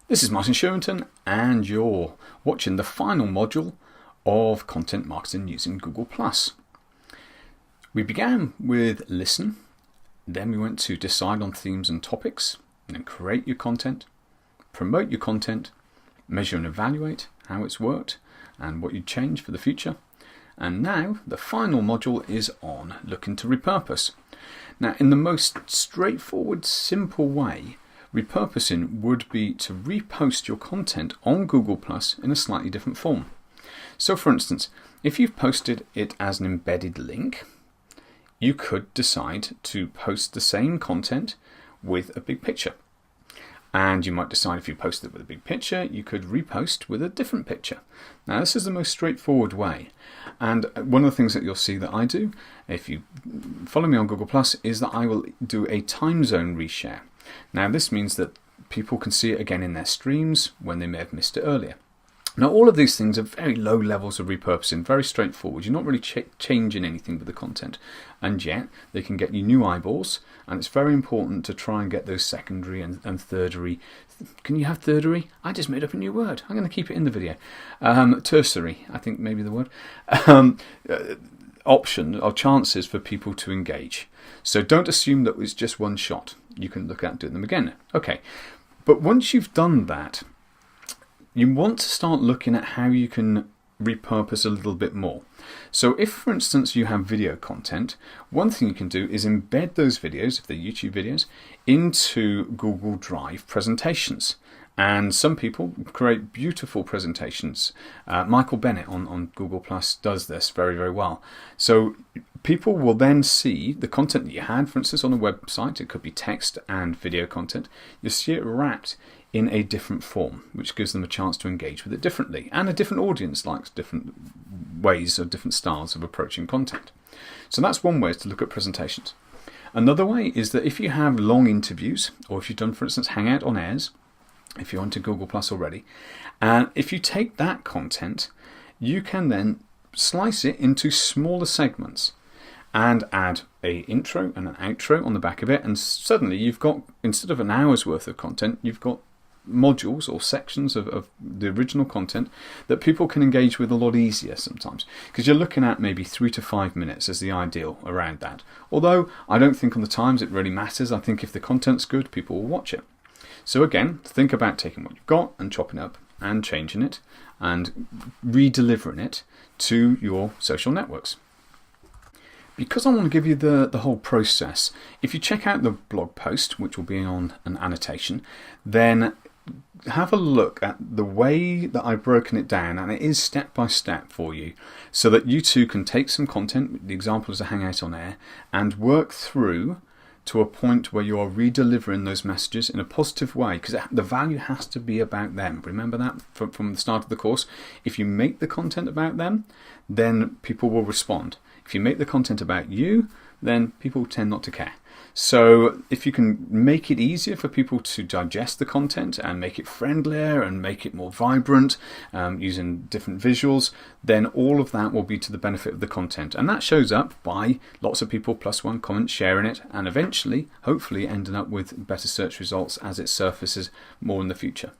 This is Martin Sherrington, and you're watching the final module of content marketing using Google+. We began with listen, then we went to decide on themes and topics, and then create your content, promote your content, measure and evaluate how it's worked and what you'd change for the future. And now the final module is on looking to repurpose. Now, in the most straightforward, simple way, repurposing would be to repost your content on Google+ in a slightly different form. So for instance, if you've posted it as an embedded link, you could decide to post the same content with a big picture. And you might decide if you post it with a big picture, you could repost with a different picture. Now this is the most straightforward way. And one of the things that you'll see that I do, if you follow me on Google+, is that I will do a time zone reshare. Now this means that people can see it again in their streams when they may have missed it earlier. Now all of these things are very low levels of repurposing, very straightforward. You're not really changing anything with the content, and yet they can get you new eyeballs, and it's very important to try and get those secondary and thirdary. Can you have thirdary? I just made up a new word. I'm going to keep it in the video. Tertiary, I think maybe the word. Option or chances for people to engage. So don't assume that it's just one shot. You can look at doing them again. Okay, but once you've done that, you want to start looking at how you can repurpose a little bit more. So if, for instance, you have video content, one thing you can do is embed those videos, if they're YouTube videos, into Google Drive presentations. And some people create beautiful presentations. Michael Bennett on Google Plus does this very, very well. So people will then see the content that you had, for instance, on a website. It could be text and video content. You'll see it wrapped in a different form, which gives them a chance to engage with it differently. And a different audience likes different ways or different styles of approaching content. So that's one way to look at presentations. Another way is that if you have long interviews, or if you've done, for instance, Hangout on Airs, if you're onto Google Plus already, and if you take that content, you can then slice it into smaller segments and add an intro and an outro on the back of it, and suddenly you've got, instead of an hour's worth of content, you've got modules or sections of the original content that people can engage with a lot easier sometimes, because you're looking at maybe 3 to 5 minutes as the ideal around that. Although I don't think on the times it really matters. I think if the content's good, people will watch it. So again, think about taking what you've got and chopping up and changing it and re-delivering it to your social networks. Because I want to give you the whole process, if you check out the blog post, which will be on an annotation, then have a look at the way that I've broken it down, and it is step by step for you, so that you too can take some content, the example is a Hangout on Air, and work through to a point where you are re-delivering those messages in a positive way, because the value has to be about them. Remember that from the start of the course. If you make the content about them, then people will respond. If you make the content about you, then people tend not to care. So if you can make it easier for people to digest the content and make it friendlier and make it more vibrant using different visuals, then all of that will be to the benefit of the content. And that shows up by lots of people +1 comments sharing it, and eventually, hopefully, ending up with better search results as it surfaces more in the future.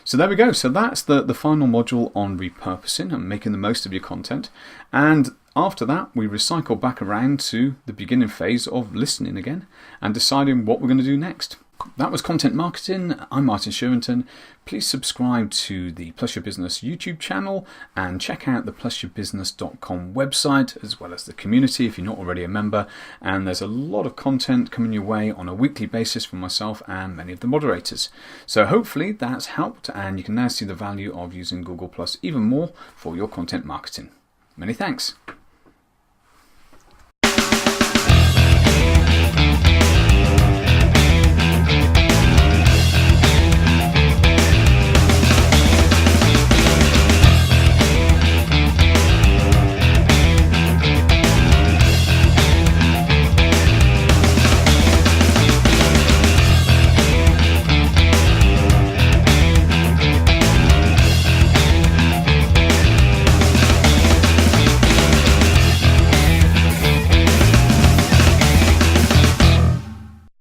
So there we go. So that's the final module on repurposing and making the most of your content. And after that, we recycle back around to the beginning phase of listening again and deciding what we're going to do next. That was Content Marketing. I'm Martin Sherrington. Please subscribe to the Plus Your Business YouTube channel and check out the plusyourbusiness.com website, as well as the community if you're not already a member. And there's a lot of content coming your way on a weekly basis from myself and many of the moderators. So hopefully that's helped, and you can now see the value of using Google Plus even more for your content marketing. Many thanks.